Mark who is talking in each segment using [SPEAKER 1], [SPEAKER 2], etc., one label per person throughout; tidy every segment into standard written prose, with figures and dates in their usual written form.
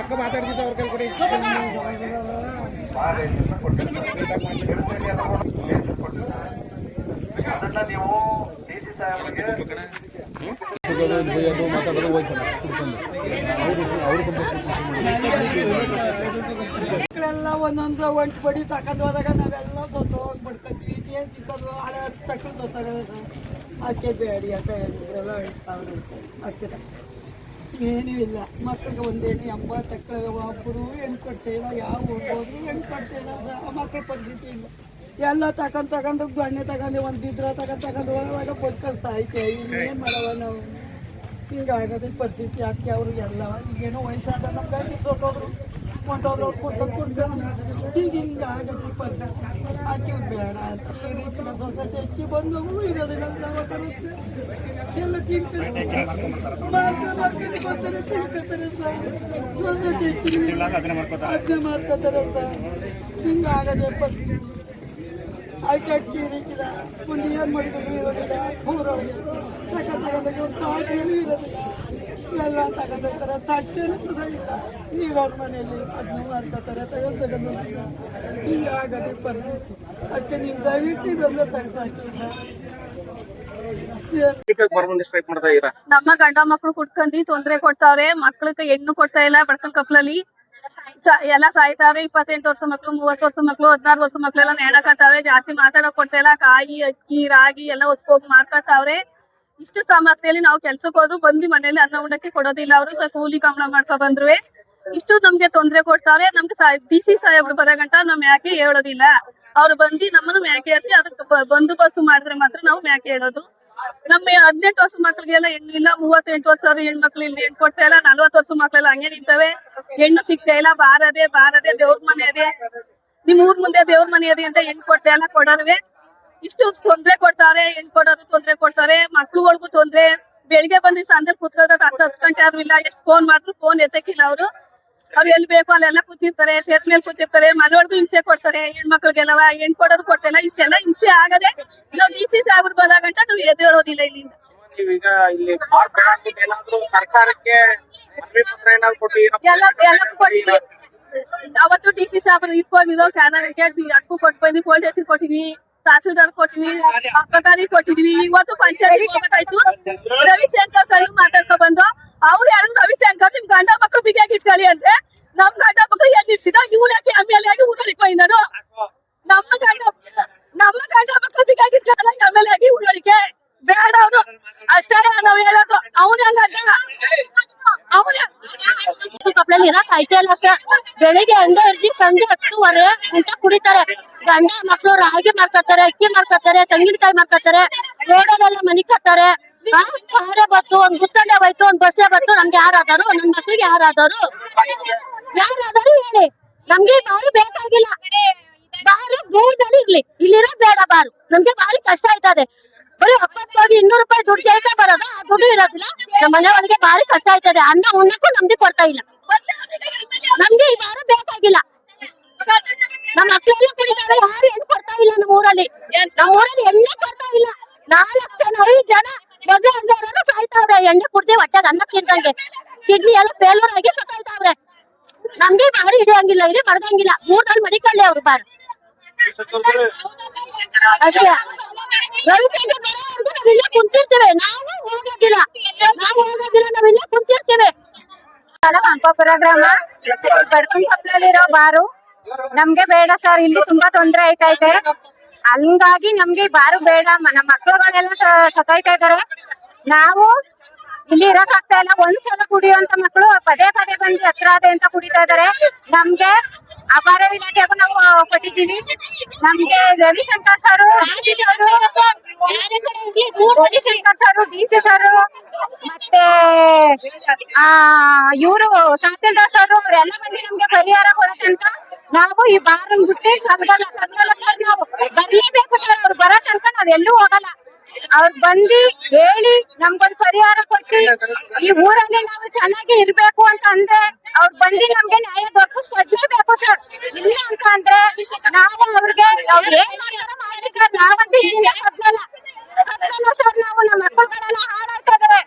[SPEAKER 1] ಅಕ್ಕ ಮಾತಾಡ್ತಿದ್ದ ಅವ್ರ ಕೈ ಕೊಡಿ.
[SPEAKER 2] ಮಕ್ಕಳೆಲ್ಲ ಒಂದೊಂದು ಒಂಟು ಬಡಿ ತಗೊಂಡು ಹೋದಾಗ ನಾವೆಲ್ಲ ಸೊತ್ತು ಹೋಗ್ಬಿಡ್ತೀವಿ. ಏನು ಸಿಕ್ಕೋದು ಹಳೆ ತಕೊಂಡು ಸೊತ್ತಾಗ ಅಕ್ಕೆ ಬೇಡಿ ಅಕ್ಕ ಎಲ್ಲ ಹೇಳ್ತಾವ್ರು ಅಕ್ಕೆ ಏನೂ ಇಲ್ಲ. ಮಕ್ಕಳಿಗೆ ಒಂದೇನು 80 ಒಬ್ಬರು ಹೆಣ್ಣು ಕೊಡ್ತೇವ, ಯಾವ ಹೋಗ್ಬೋದು ಹೆಣ್ಣು ಕೊಡ್ತೇವ. ಮಕ್ಕಳ ಪರಿಸ್ಥಿತಿ ಇಲ್ಲ. ಎಲ್ಲ ತಗೊಂಡು ಗಣ್ಣೆ ತಗೊಂಡು ಒಂದು ಬಿದ್ರ ತಗೊಂಡು ಹೋಗುವಾಗ ಬದುಕಲು ಸಾಯ್ತೇವೆ. ಇನ್ನೇನು ಮಾಡವ ನಾವು? ಹಿಂಗಾಗೋದು ಪರಿಸ್ಥಿತಿ. ಅದಕ್ಕೆ ಅವರು ಎಲ್ಲ ಈಗೇನೋ ವಯಸ್ಸಾದ ನಮ್ಮ ಗಂಡಿ ಸೋತೋದ್ರು ಹೊಂಟೋದ್ರು ಕುಡ್ಕೊಂಡು ಈಗ ಹಿಂಗಾಗತ್ತೆ ಪರಿಸ್ಥಿತಿ. ಅದಕ್ಕೆ ಬೇಡ ಅಂತ ಈ ರೀತಿಯ ಸೊಸೈಟಿ ಹೆಚ್ಚಿ ಬಂದು ಇರೋದಿಲ್ಲ. ನಾವು ಬರುತ್ತೆ ಎಲ್ಲ ತಿಂತಾರೆ ಮಕ್ಕಳಿಗೆ ಗೊತ್ತಾರೆ ತಿಳ್ಕೊತಾರೆ ಸರ್. ಸೊಸೈಟಿ ಹೆಚ್ಚಿ ಅದನ್ನೇ ಮಾಡ್ಕೋತಾರೆ ಸರ್. ಹಿಂಗಾಗದೆ ಪರಿಸ್ಥಿತಿ. ಅದಕ್ಕೆ ಅಕ್ಕಿ ಇರೋದಿಲ್ಲ, ಒಂದು ಏನು ಮಾಡಿದ್ರು ಇರೋದಿಲ್ಲ. ತಗೊಂಡಾಗ ಒಂದು ತಾಟಿನೂ ಇರೋದಿಲ್ಲ. ಎಲ್ಲ ತಗೊಂಡಿರ್ತಾರೆ. ತಟ್ಟೆನೂ ಸುಧಾ ಇಲ್ಲ. ನೀವ್ಯಾರ ಮನೆಯಲ್ಲಿ ಅದನ್ನು ಮಾಡ್ಕೋತಾರೆ ತಗೊಂಡು ಹೀಗಾಗದೆ ಪರಿಸ್ಥಿತಿ. ಅದಕ್ಕೆ ನೀವು ದಯವಿಟ್ಟು ಇದೊಂದು ತೆಗೆಸಾಕಿ.
[SPEAKER 3] ನಮ್ಮ ಗಂಡ ಮಕ್ಳು ಕುಟ್ಕೊಂಡಿ ತೊಂದ್ರೆ ಕೊಡ್ತಾವ್ರೆ. ಮಕ್ಳಿಗೆ ಹೆಣ್ಣು ಕೊಡ್ತಾ ಇಲ್ಲ. ಬಡ್ಕಲ್ ಕಪ್ಲಲ್ಲಿ ಎಲ್ಲ ಸಾಯ್ತಾವ್ರೆ. 28 ವರ್ಷ ಮಕ್ಳು, 30 ವರ್ಷ ಮಕ್ಳು, 16 ವರ್ಷ ಮಕ್ಳೆಲ್ಲ ನೇಣಕತ್ತಾವೆ. ಜಾಸ್ತಿ ಮಾತಾಡೋಕ್ ಕೊಡ್ತಾ ಇಲ್ಲ. ಕಾಯಿ ಅಕ್ಕಿ ರಾಗಿ ಎಲ್ಲ ಹೊಚ್ಕೊಂಡ್ ಮಾರ್ಕತ್ತಾವ್ರೆ. ಇಷ್ಟು ಸಮಸ್ಯೆಯಲ್ಲಿ ನಾವು ಕೆಲ್ಸಕ್ಕೆ ಹೋದ್ರು ಬಂದು ಮನೇಲಿ ಅನ್ನ ಉಣ್ಣಕ್ಕೆ ಕೊಡೋದಿಲ್ಲ. ಅವರು ಕೂಲಿ ಕಂಬಳ ಮಾಡ್ಕೊ ಬಂದ್ರು ಇಷ್ಟು ನಮ್ಗೆ ತೊಂದ್ರೆ ಕೊಡ್ತಾವ್ರೆ. ನಮ್ಗೆ DC ಸಾಹೇಬ್ರು ಬರೋ ಗಂಟ ನಾವ್ ಯಾಕೆ ಹೇಳೋದಿಲ್ಲ. ಅವ್ರು ಬಂದು ನಮ್ಮನ್ನು ಮ್ಯಾಕೆ ಏರ್ಸಿ ಅದಕ್ಕೆ ಬಂದೋಬಸ್ತು ಮಾಡಿದ್ರೆ ಮಾತ್ರ ನಾವು ಮ್ಯಾಕೆ ಹೇಳೋದು. ನಮ್ಮ 18 ವರ್ಷ ಮಕ್ಳಿಗೆಲ್ಲ ಹೆಣ್ಣಿಲ್ಲ. 38 ವರ್ಷ ಹೆಣ್ಮಕ್ಳು ಇಲ್ಲಿ ಹೆಣ್ಣು ಕೊಡ್ತಾ ಇಲ್ಲ. 40 ವರ್ಷ ಮಕ್ಳೆಲ್ಲ ಹಂಗೆ ನಿಂತವೆ. ಹೆಣ್ಣು ಸಿಗ್ತಾ ಇಲ್ಲ. ಬಾರದೆ ದೇವ್ರ ಮನೆ ಅದೇ, ನಿಮ್ ಊರ್ ಮುಂದೆ ದೇವ್ರ ಮನೆ ಅದೇ ಅಂತ ಹೆಣ್ಣು ಕೊಡ್ತಾ ಇಲ್ಲ. ಕೊಡೋರ್ವೆ ಇಷ್ಟು ತೊಂದ್ರೆ ಕೊಡ್ತಾರೆ. ಹೆಣ್ಣು ಕೊಡೋರು ತೊಂದ್ರೆ ಕೊಡ್ತಾರೆ. ಮಕ್ಳುಗಳಿಗೂ ತೊಂದ್ರೆ. ಬೆಳಿಗ್ಗೆ ಬಂದು ಸಂಜೆ ಕೂತ್ಕೊಳ್ಳೋದು 10 ಗಂಟೆ ಯಾರು ಇಲ್ಲ. ಎಷ್ಟು ಫೋನ್ ಮಾಡಿದ್ರು ಫೋನ್ ಎತ್ತಕ್ಕಿಲ್ಲ. ಅವ್ರು ಎಲ್ಲಿ ಬೇಕು ಅಲ್ಲೆಲ್ಲ ಕೂತಿರ್ತಾರೆ. ಸೇತ್ ಮೇಲೆ ಕೂತಿರ್ತಾರೆ. ಮನೆಯವ್ರಿಗೂ ಹಿಂಸೆ ಕೊಡ್ತಾರೆ. ಹೆಣ್ಮಕ್ಳಿಗೆಲ್ಲವ ಹೆಣ್ಣು ಕೊಡೋರು ಕೊಡ್ತಿಲ್ಲ. ಇಷ್ಟೆಲ್ಲ ಹಿಂಸೆ ಆಗದೆ ನಾವು DC ಸಾಹೇಬ್ರು ಬರೋಗಂಟ ನಾವು ಎದ್ದೇಳೋದಿಲ್ಲ ಇಲ್ಲಿಂದ. ಅವತ್ತು DC ಸಾಹೇಬ್ರು ಇಟ್ಕೊಂಡಿದ್ದು ಕ್ಯಾನಲ್ಗೆ ಅದಕ್ಕೂ ಕೊಟ್ಬಂದು ಪೊಲೀಸ್ ಸ್ಟೇಷನ್ ಕೊಟ್ಟಿವಿ, ತಹಸೀಲ್ದಾರ್ ಕೊಟ್ಟಿವಿ, ಅಬ್ಬಕಾರಿ ಕೊಟ್ಟಿದ್ವಿ. ಇವತ್ತು ಪಂಚಾಯತ್ ಹೋಗ್ಬೇಕಾಯ್ತು. ರವಿಶಂಕರ್ ಕೈ ಮಾತಾಡ್ಕೊ ಬಂದು ಅವ್ರು ಯಾರು ರವಿಶಂಕರ್ ನಿಮ್ ಗಂಡ ಮಕ್ಕಳು ಬಿಗಿಯಾಗಿ ಇಟ್ಕೊಳ್ಳಿ ಅಂದ್ರೆ ನಮ್ ಗಂಡ ಮಕ್ಕಳು ಎಲ್ಲಿ ಇರ್ಸಿದ ಇವ್ರು ಯಾಕೆ MLA ಆಗಿ ಉಳಿಕೋ ನಾನು ನಮ್ಮ ಗಂಡ ಮಕ್ಕಳು ಬಿಗಿಯಾಗಿ ಇಟ್ಕೊಳ್ಳಲ್ಲ. MLA ಆಗಿ ಉಳಿಕೆ ಬೇಡ. ಅವ್ರು ಅಷ್ಟೇ ನಾವ್ ಹೇಳೋದು. ಕಪ್ಲಲ್ಲಿ ಇರಕ್ ಆಯ್ತಾ ಇಲ್ಲ ಸರ್. ಬೆಳಿಗ್ಗೆ 2 ಸಂಜೆ 10:30 ಊಟ ಕುಡಿತಾರೆ. ಗಂಡ ಮಕ್ಳು ರಾಗಿ ಮಾರ್ಕತ್ತಾರೆ, ಅಕ್ಕಿ ಮಾರ್ಕತ್ತಾರೆ, ತೆಂಗಿನಕಾಯಿ ಮಾರ್ಕತ್ತಾರೆ, ರೋಡಲ್ಲೆಲ್ಲ ಮನಿ ಕತ್ತಾರೆ.
[SPEAKER 1] ಕಾರೇ ಬತ್ತು, ಒಂದ್ ಗುತ್ತಂಡೆ ಹೋಯ್ತು, ಒಂದ್ ಬಸ್ಸೇ ಬತ್ತು, ನಮ್ಗೆ ಯಾರಾದರು, ನನ್ ಮಕ್ಳಿಗೆ ಯಾರಾದರು ಹೇಳಿ. ನಮ್ಗೆ ಬಾರು ಬೇಕಾಗಿಲ್ಲ, ಬಾರು ದೂರದಲ್ಲಿ ಇರ್ಲಿ, ಇಲ್ಲಿರೋದ್ ಬೇಡ ಬಾರು. ನಮ್ಗೆ ಭಾರಿ ಕಷ್ಟ ಆಯ್ತದೆ. ಬರೀ 70 ಹೋಗಿ 200 ರೂಪಾಯಿ ದುಡ್ಡು ಕೇಳ್ತಾ ಬರೋದು, ಆ ದುಡ್ಡು ಇರೋದಿಲ್ಲ. ನಮ್ಮ ಮನೆಯೊಳಗೆ ಭಾರಿ ಕಷ್ಟ ಆಯ್ತದೆ. ಅನ್ನ ಉಣ್ಣಕ್ಕೂ ನಮ್ಗೆ ಕೊಡ್ತಾ ಇಲ್ಲ. ನಮ್ಗೆ ಈ ಬಾರು ಬೇಕಾಗಿಲ್ಲ. ನಮ್ಮ ಮಕ್ಕಳೆಲ್ಲ ಕುಡಿತಾರೆ, ಯಾರು ಹೆಣ್ಣು ಕೊಡ್ತಾ ಇಲ್ಲ. ನಮ್ಮೂರಲ್ಲಿ ಎಣ್ಣೆ ಕೊಡ್ತಾ ಇಲ್ಲ. 4 ಜನ 5 ಜನ ಮದುವೆ ಅಂದವರೆಲ್ಲ ಸಾಯ್ತಾವ್ರೆ. ಎಣ್ಣೆ ಕುಡ್ದೆ ಹೊಟ್ಟೆಗೆ ಅನ್ನ ತಿಂದಂಗೆ, ಕಿಡ್ನಿ ಎಲ್ಲ ಫೇಲ್ಯೂರ್ ಆಗಿ ಸತ್ತಾಯ್ತಾವ್ರೆ. ನಮ್ಗೆ ಬಾರಿ ಹಿಡಿಯಂಗಿಲ್ಲ, ಇಲ್ಲಿ ಮಡಗಂಗಿಲ್ಲ. 3 ದಿನ ಮಡಿಕೊಳ್ಳಿ ಅವ್ರು ಬಾರು ಅಷ್ಟೇ. ರವಿಶಂಕರ್ ಬರೋವರೆಗೂ ನಾವಿಲ್ಲೇ ಕುಂತಿರ್ತೀವಿ. ನಾವು ಹೋಗೋದಿಲ್ಲ, ನಾವಿಲ್ಲೇ ಕುಂತಿರ್ತೀವಿ.
[SPEAKER 4] ಹಂಪಾಪುರ ಗ್ರಾಮ ಬಡ್ಕನ್ ಕಪ್ಲಲ್ಲಿರೋ ಬಾರು ನಮ್ಗೆ ಬೇಡ ಸರ್. ಇಲ್ಲಿ ತುಂಬಾ ತೊಂದ್ರೆ ಐತೈತೆ. ಹಂಗಾಗಿ ನಮ್ಗೆ ಈ ಬಾರು ಬೇಡ. ನಮ್ಮ ಮಕ್ಳುಗಳೆಲ್ಲ ಸತಾಯ್ತಾ ಇದಾರೆ. ನಾವು ಇಲ್ಲಿ ಇರಕ್ ಆಗ್ತಾ ಇಲ್ಲ. ಒಂದ್ಸಲ ಕುಡಿಯುವಂತ ಮಕ್ಕಳು ಪದೇ ಪದೇ ಬಂದು ಹತ್ರ ಅದೇ ಅಂತ ಕುಡಿತಾ ಇದಾರೆ. ನಮ್ಗೆ ಅಪಾರ ಇಲಾಖೆಗೂ ನಾವು ಕೊಟ್ಟಿದ್ದೀವಿ. ನಮ್ಗೆ Ravishankar sir, Ravishankar sir, DC sir, ಮತ್ತೆ ಇವರು ತಹಸೀಲ್ದಾರ್ ಸರ್ ಅವರೆಲ್ಲ ಬಂದು ನಮ್ಗೆ ಪರಿಹಾರ ಕೊಡೋತನಕ ನಾವು ಈ ಬಾರನ್ ಬಿಟ್ಟು ಕರ್ಗಲ್ಲ ಸರ್. ನಾವು ಬರ್ಲೇಬೇಕು ಸರ್. ಅವ್ರು ಬರೋ ತನಕ ನಾವೆಲ್ಲೂ ಹೋಗಲ್ಲ. ಅವ್ರು ಬಂದು ಹೇಳಿ ನಮ್ಗೊಂದು ಪರಿಹಾರ ಕೊಟ್ಟು ಈ ಊರಲ್ಲಿ ನಾವು ಚೆನ್ನಾಗಿ ಇರ್ಬೇಕು ಅಂತ ಅಂದ್ರೆ ಅವ್ರು ಬಂದು ನಮ್ಗೆ ನ್ಯಾಯ ದೊರಕಿಸ್ಕೊಡ್ಲೇಬೇಕು ಸರ್. ಇಲ್ಲ ಅಂತ ಅಂದ್ರೆ ನಾವು ಅವ್ರಿಗೆ ಅವ್ರು ಏನ್ ಮಾಡ್ತಾರೋ ಮಾಡ್ಲಿ ಸರ್. ನಾವಂತೂ ಇಲ್ಲಿಂದ ಕಬ್ಲಲ್ಲ ಸರ್. ನಾವು ನಮ್ಮ ಮಕ್ಕಳುಗಳೆಲ್ಲ ಹಾಳಾಗ್ತಾ ಇದಾರೆ.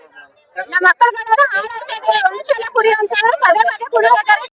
[SPEAKER 4] ಒಂದ್ಸಲ ಕುಡಿಯುವಂತವ್ರು ಪದೇ ಪದೇ ಕುಡಿಯೋದಾರೆ